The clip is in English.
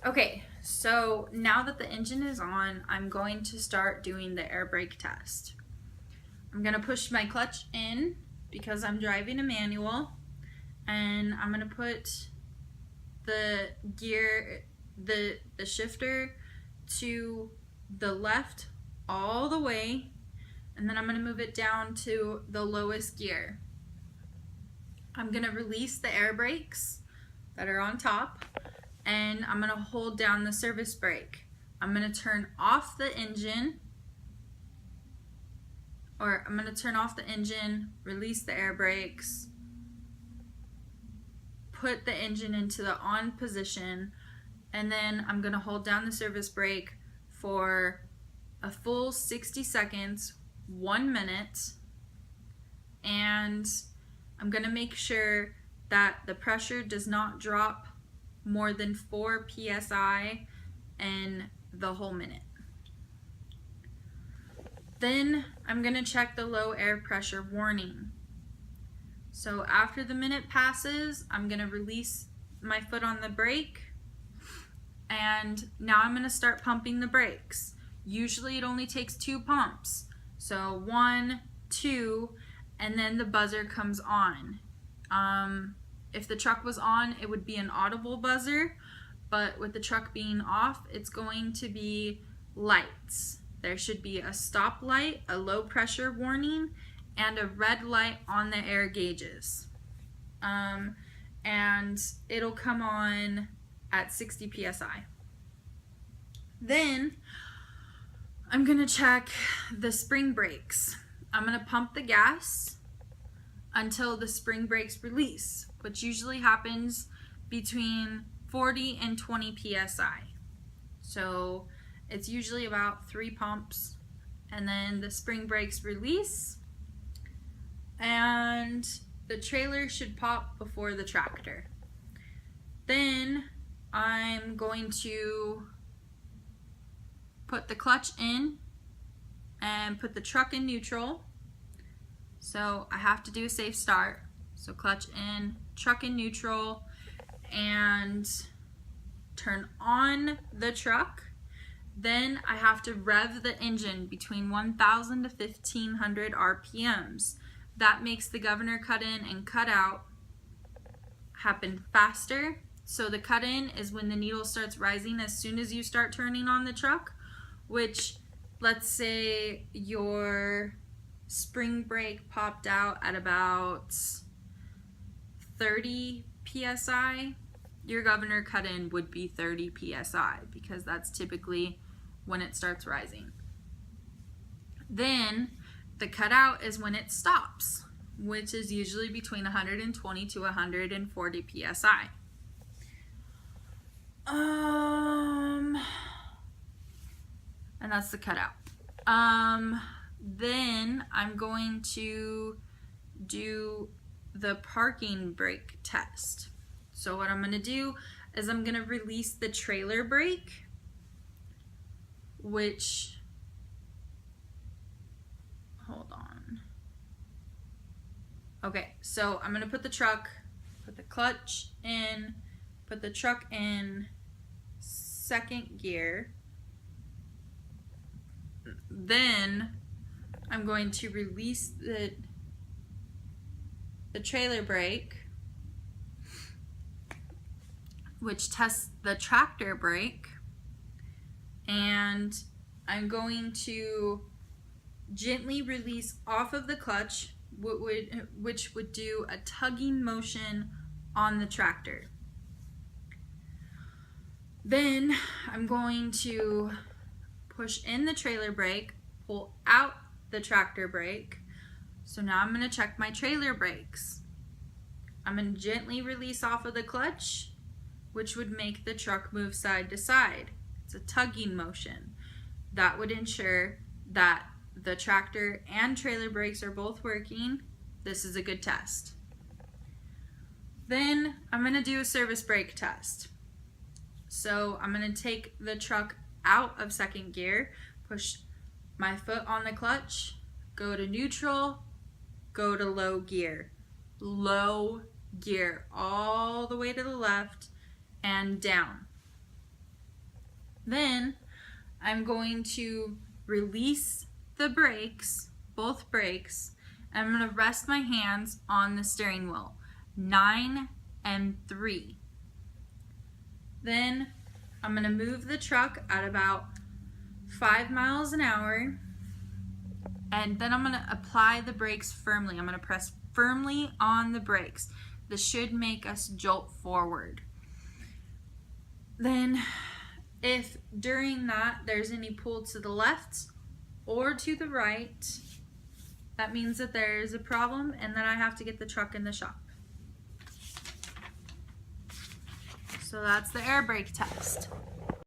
Okay, so now that the engine is on, I'm going to start doing the air brake test. I'm going to push my clutch in because I'm driving a manual, and I'm going to put the gear, the shifter to the left all the way, and then I'm going to move it down to the lowest gear. I'm going to release the air brakes that are on top, and I'm going to hold down the service brake. I'm going to turn off the engine, release the air brakes, put the engine into the on position, and then I'm going to hold down the service brake for a full 60 seconds, 1 minute, and I'm going to make sure that the pressure does not drop more than 4 psi in the whole minute. Then I'm going to check the low air pressure warning. So after the minute passes, I'm going to release my foot on the brake, and now I'm going to start pumping the brakes. Usually it only takes 2 pumps. So 1, 2, and then the buzzer comes on. If the truck was on, it would be an audible buzzer, but with the truck being off, it's going to be lights. There should be a stop light, a low pressure warning, and a red light on the air gauges. And it'll come on at 60 psi. Then I'm going to check the spring brakes. I'm going to pump the gas until the spring brakes release, which usually happens between 40 and 20 psi. So it's usually about 3 pumps, and then the spring brakes release, and the trailer should pop before the tractor. Then I'm going to put the clutch in and put the truck in neutral. So I have to do a safe start. So clutch in, truck in neutral, and turn on the truck. Then I have to rev the engine between 1,000 to 1,500 RPMs. That makes the governor cut in and cut out happen faster. So the cut in is when the needle starts rising as soon as you start turning on the truck, which, let's say your spring brake popped out at about 30 psi, your governor cut in would be 30 psi because that's typically when it starts rising. Then the cutout is when it stops, which is usually between 120 to 140 psi. And that's the cutout. Then I'm going to do the parking brake test. So what I'm going to do is I'm going to release the trailer brake, which, hold on. Okay, so I'm going to put the clutch in, put the truck in second gear. Then I'm going to release the trailer brake, which tests the tractor brake, and I'm going to gently release off of the clutch, which would do a tugging motion on the tractor. Then I'm going to push in the trailer brake, pull out the tractor brake. So now I'm going to check my trailer brakes. I'm going to gently release off of the clutch, which would make the truck move side to side. It's a tugging motion. That would ensure that the tractor and trailer brakes are both working. This is a good test. Then I'm going to do a service brake test. So I'm going to take the truck out of second gear, push my foot on the clutch, go to neutral, go to low gear. Low gear all the way to the left and down. Then I'm going to release the brakes, both brakes. I'm going to rest my hands on the steering wheel. 9 and 3. Then I'm going to move the truck at about 5 miles an hour. And then I'm going to apply the brakes firmly. I'm going to press firmly on the brakes. This should make us jolt forward. Then if during that there's any pull to the left or to the right, that means that there is a problem and then I have to get the truck in the shop. So that's the air brake test.